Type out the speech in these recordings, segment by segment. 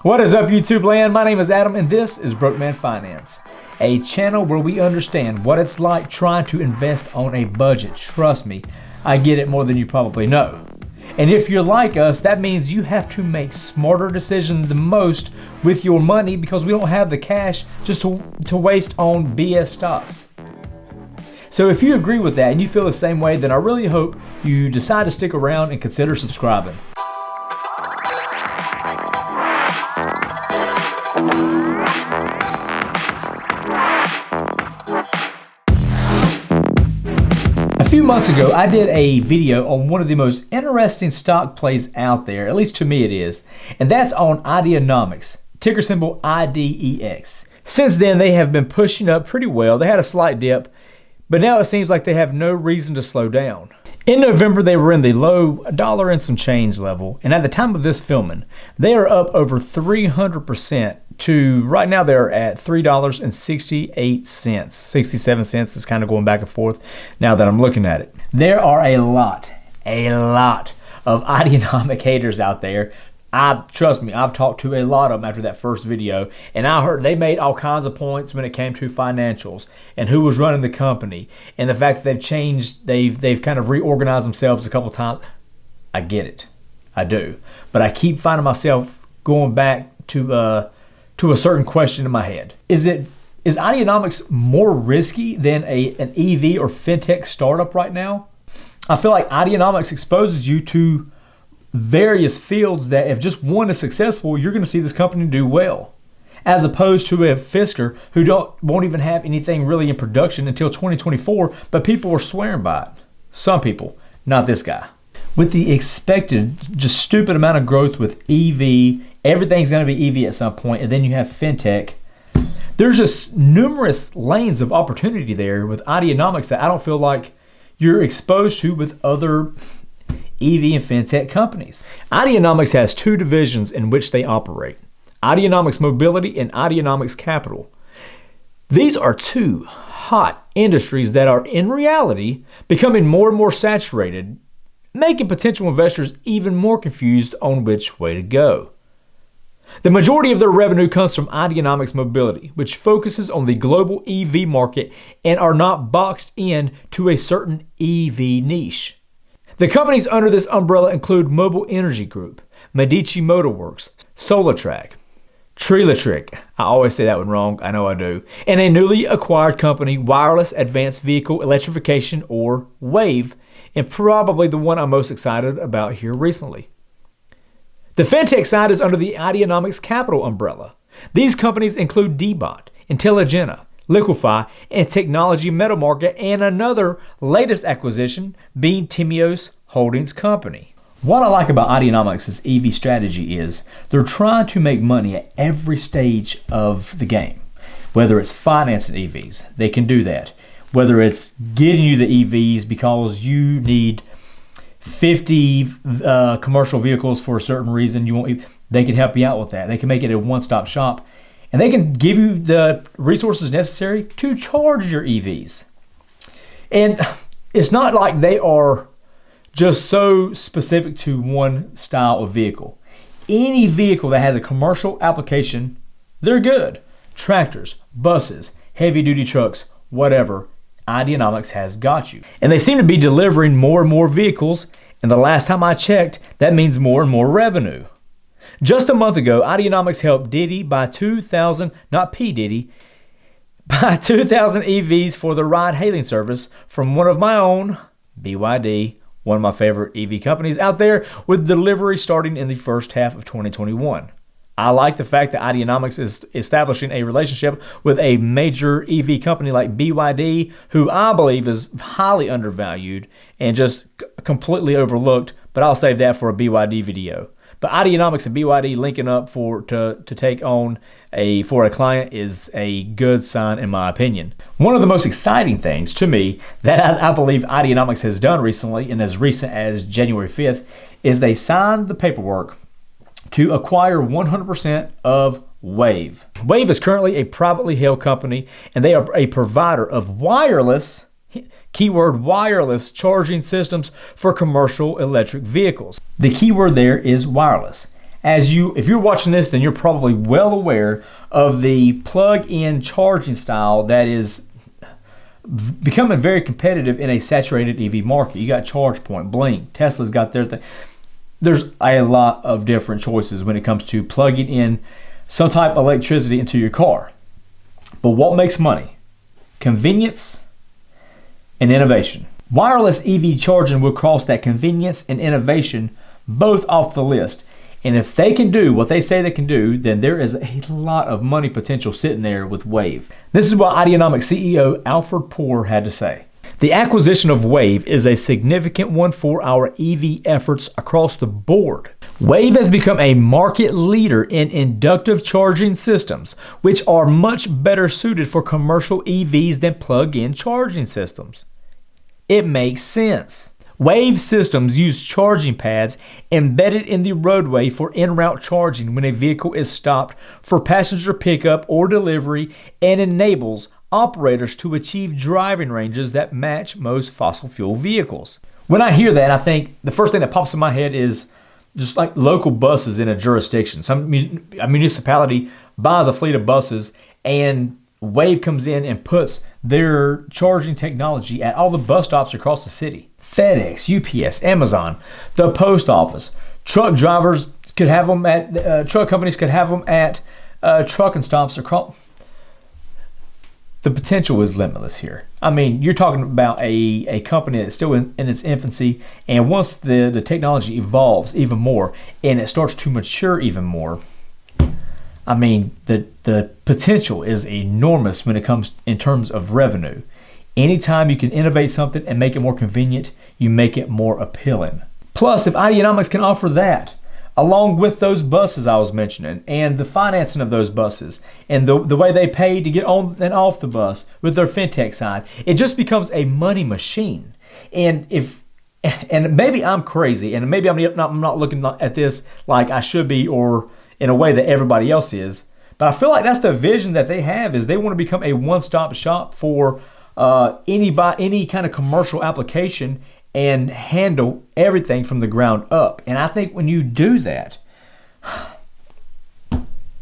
What is up, YouTube land? My name is Adam and this is Broke Man Finance, a channel where we understand what it's like trying to invest on a budget. Trust me, I get it more than you probably know. And if you're like us, that means you have to make smarter decisions than most with your money because we don't have the cash just to waste on BS stocks. So if you agree with that and you feel the same way, then I really hope you decide to stick around and consider subscribing. A few months ago, I did a video on one of the most interesting stock plays out there, at least to me it is, and that's on Ideanomics, ticker symbol IDEX. Since then, they have been pushing up pretty well. They had a slight dip, but now it seems like they have no reason to slow down. In November, they were in the low $1 and some change level, and at the time of this filming, they are up over 300% to, right now they're at $3.68. 67 cents is kind of going back and forth now that I'm looking at it. There are a lot of Ideanomic haters out there. Trust me, I've talked to a lot of them after that first video, and I heard they made all kinds of points when it came to financials and who was running the company and the fact that they've changed, they've kind of reorganized themselves a couple times. I get it, I do, but I keep finding myself going back to a certain question in my head. Is Ideanomics more risky than an EV or fintech startup right now? I feel like Ideanomics exposes you to various fields that if just one is successful, you're going to see this company do well, as opposed to a Fisker who won't even have anything really in production until 2024, but people are swearing by it. Some people, not this guy. With the expected just stupid amount of growth with EV, everything's going to be EV at some point, and then you have fintech. There's just numerous lanes of opportunity there with Ideanomics that I don't feel like you're exposed to with other EV and fintech companies. Ideanomics has two divisions in which they operate: Ideanomics Mobility and Ideanomics Capital. These are two hot industries that are in reality becoming more and more saturated, making potential investors even more confused on which way to go. The majority of their revenue comes from Ideanomics Mobility, which focuses on the global EV market and are not boxed in to a certain EV niche. The companies under this umbrella include Mobile Energy Group, Medici Motor Works, Soletrac, Treeletrik, I always say that one wrong, I know I do, and a newly acquired company, Wireless Advanced Vehicle Electrification, or WAVE, and probably the one I'm most excited about here recently. The fintech side is under the Ideanomics Capital umbrella. These companies include dbot, intelligenta, liquefy, and technology metal market, and another latest acquisition being Timios Holdings Company. What I like about Ideanomics' EV strategy is they're trying to make money at every stage of the game. Whether it's financing EVs, they can do that. Whether it's getting you the EVs because you need 50 commercial vehicles for a certain reason, they can help you out with that. They can make it a one-stop shop. And they can give you the resources necessary to charge your EVs. And it's not like they are just so specific to one style of vehicle. Any vehicle that has a commercial application, they're good. Tractors, buses, heavy-duty trucks, whatever, Ideanomics has got you. And they seem to be delivering more and more vehicles, and the last time I checked, that means more and more revenue. Just a month ago, Ideanomics helped Diddy buy 2,000, not P. Diddy, buy 2,000 EVs for the ride-hailing service from one of my own, BYD, one of my favorite EV companies out there, with delivery starting in the first half of 2021. I like the fact that Ideanomics is establishing a relationship with a major EV company like BYD, who I believe is highly undervalued and just completely overlooked, but I'll save that for a BYD video. But Ideanomics and BYD linking up to take on for a client is a good sign in my opinion. One of the most exciting things to me that I believe Ideanomics has done recently, and as recent as January 5th, is they signed the paperwork to acquire 100% of WAVE. WAVE is currently a privately held company, and they are a provider of wireless, keyword wireless, charging systems for commercial electric vehicles. The keyword there is wireless. If you're watching this, then you're probably well aware of the plug-in charging style that is becoming very competitive in a saturated EV market. You got ChargePoint, Blink, Tesla's got their thing. There's a lot of different choices when it comes to plugging in some type of electricity into your car. But what makes money? Convenience and innovation. Wireless EV charging will cross that convenience and innovation both off the list. And if they can do what they say they can do, then there is a lot of money potential sitting there with Wave. This is what Ideanomics CEO Alfred Poor had to say. The acquisition of Wave is a significant one for our EV efforts across the board. Wave has become a market leader in inductive charging systems, which are much better suited for commercial EVs than plug-in charging systems. It makes sense. Wave systems use charging pads embedded in the roadway for en-route charging when a vehicle is stopped for passenger pickup or delivery, and enables operators to achieve driving ranges that match most fossil fuel vehicles. When I hear that, I think the first thing that pops in my head is just like local buses in a jurisdiction. A municipality buys a fleet of buses, and Wave comes in and puts their charging technology at all the bus stops across the city. FedEx, UPS, Amazon, the post office, truck drivers could have them at, truck companies could have them at trucking stops across. The potential is limitless here. I mean, you're talking about a company that's still in its infancy, and once the technology evolves even more and it starts to mature even more, I mean, the potential is enormous when it comes in terms of revenue. Anytime you can innovate something and make it more convenient, you make it more appealing. Plus, if Ideanomics can offer that, along with those buses I was mentioning, and the financing of those buses, and the way they pay to get on and off the bus with their fintech side, it just becomes a money machine. And maybe I'm crazy, and maybe I'm not looking at this like I should be, or in a way that everybody else is, but I feel like that's the vision that they have, is they want to become a one-stop shop for any kind of commercial application and handle everything from the ground up. And I think when you do that,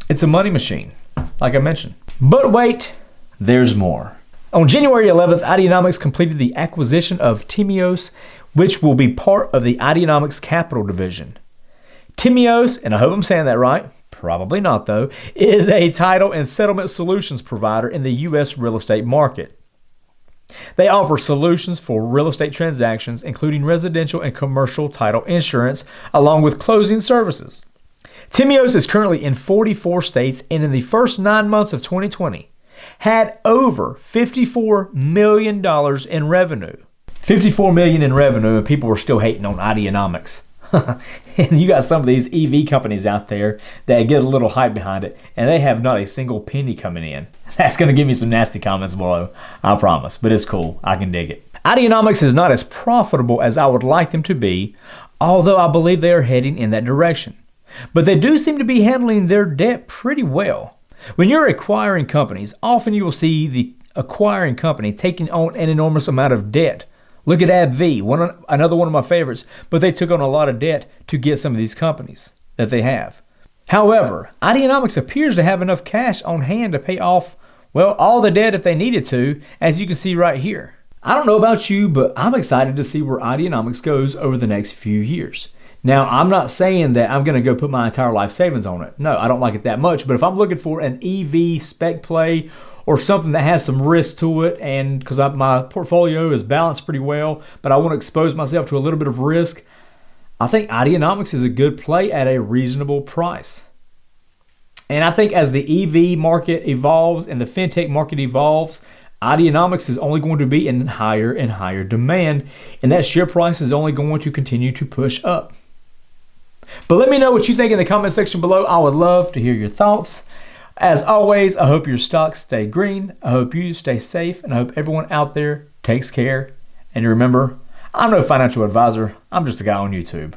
it's a money machine, like I mentioned. But wait, there's more. On January 11th, Ideanomics completed the acquisition of Timios, which will be part of the Ideanomics Capital division. Timios, and I hope I'm saying that right, probably not though, is a title and settlement solutions provider in the U.S. real estate market. They offer solutions for real estate transactions, including residential and commercial title insurance, along with closing services. Timios is currently in 44 states, and in the first 9 months of 2020, had over $54 million in revenue. $54 million in revenue, and people were still hating on Ideanomics. And you got some of these EV companies out there that get a little hype behind it, and they have not a single penny coming in. That's going to give me some nasty comments below, I promise, but it's cool. I can dig it. Ideanomics is not as profitable as I would like them to be, although I believe they are heading in that direction. But they do seem to be handling their debt pretty well. When you're acquiring companies, often you will see the acquiring company taking on an enormous amount of debt. Look at AbbVie, another one of my favorites, but they took on a lot of debt to get some of these companies that they have. However, Ideanomics appears to have enough cash on hand to pay off, well, all the debt if they needed to, as you can see right here. I don't know about you, but I'm excited to see where Ideanomics goes over the next few years. Now, I'm not saying that I'm going to go put my entire life savings on it. No, I don't like it that much, but if I'm looking for an EV spec play or something that has some risk to it, and because my portfolio is balanced pretty well, but I want to expose myself to a little bit of risk, I think Ideanomics is a good play at a reasonable price. And I think as the EV market evolves and the fintech market evolves, Ideanomics is only going to be in higher and higher demand, and that share price is only going to continue to push up. But let me know what you think in the comment section below. I would love to hear your thoughts. As always, I hope your stocks stay green. I hope you stay safe, and I hope everyone out there takes care. And remember, I'm no financial advisor. I'm just a guy on YouTube.